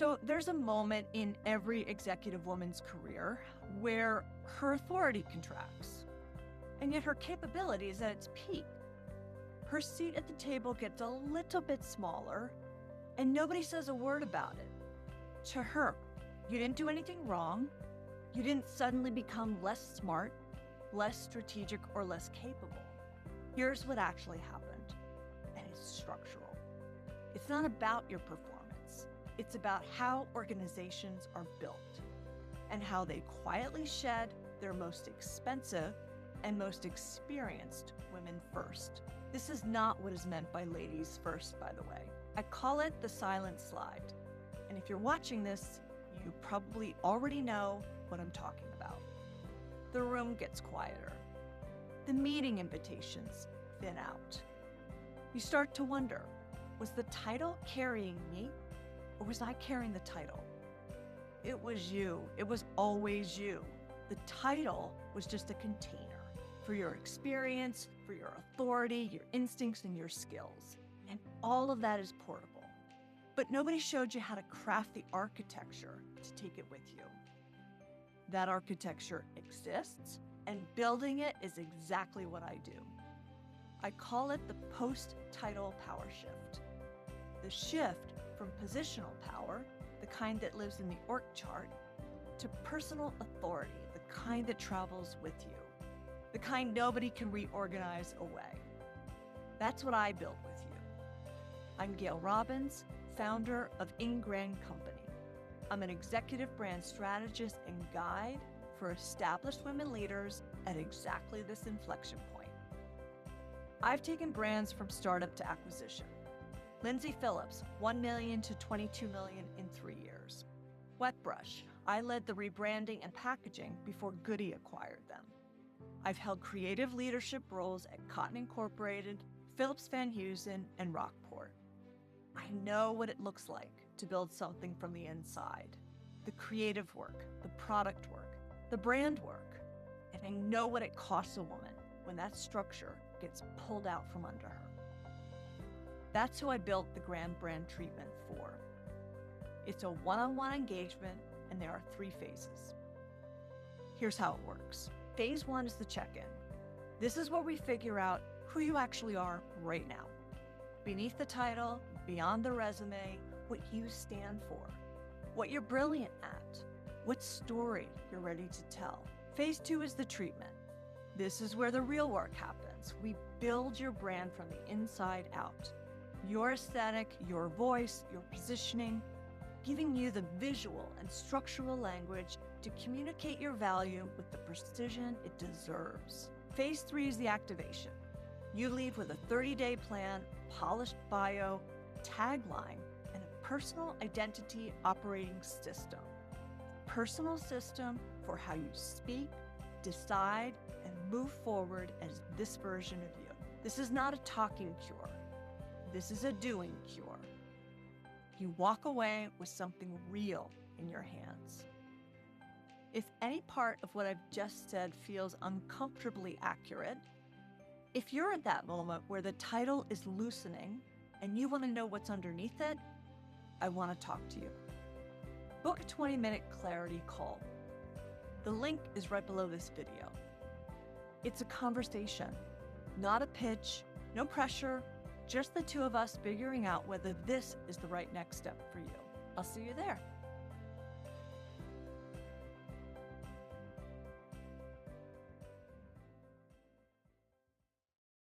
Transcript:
So there's a moment in every executive woman's career where her authority contracts, and yet her capability is at its peak. Her seat at the table gets a little bit smaller, and nobody says a word about it. To her, you didn't do anything wrong. You didn't suddenly become less smart, less strategic, or less capable. Here's what actually happened, and it's structural. It's not about your performance. It's about how organizations are built and how they quietly shed their most expensive and most experienced women first. This is not what is meant by ladies first, by the way. I call it the silent slide. And if you're watching this, you probably already know what I'm talking about. The room gets quieter. The meeting invitations thin out. You start to wonder, was the title carrying me, or was I carrying the title? It was you. It was always you. The title was just a container for your experience, for your authority, your instincts, and your skills. And all of that is portable. But nobody showed you how to craft the architecture to take it with you. That architecture exists, and building it is exactly what I do. I call it the post-title power shift. The shift from positional power, the kind that lives in the org chart, to personal authority, the kind that travels with you, the kind nobody can reorganize away. That's what I build with you. I'm Gail Robbins, founder of Ingrain Company. I'm an executive brand strategist and guide for established women leaders at exactly this inflection point. I've taken brands from startup to acquisition. Lindsay Phillips, 1 million to 22 million in 3 years. Wetbrush, I led the rebranding and packaging before Goody acquired them. I've held creative leadership roles at Cotton Incorporated, Phillips Van Heusen, and Rockport. I know what it looks like to build something from the inside. The creative work, the product work, the brand work. And I know what it costs a woman when that structure gets pulled out from under her. That's who I built the Grand Brand Treatment for. It's a one-on-one engagement, and there are 3 phases. Here's how it works. Phase 1 is the check-in. This is where we figure out who you actually are right now. Beneath the title, beyond the resume, what you stand for, what you're brilliant at, what story you're ready to tell. Phase 2 is the treatment. This is where the real work happens. We build your brand from the inside out. Your aesthetic, your voice, your positioning, giving you the visual and structural language to communicate your value with the precision it deserves. Phase 3 is the activation. You leave with a 30-day plan, polished bio, tagline, and a personal identity operating system. Personal system for how you speak, decide, and move forward as this version of you. This is not a talking cure. This is a doing cure. You walk away with something real in your hands. If any part of what I've just said feels uncomfortably accurate, if you're at that moment where the title is loosening and you want to know what's underneath it, I want to talk to you. Book a 20-minute clarity call. The link is right below this video. It's a conversation, not a pitch, no pressure, just the 2 of us figuring out whether this is the right next step for you. I'll see you there.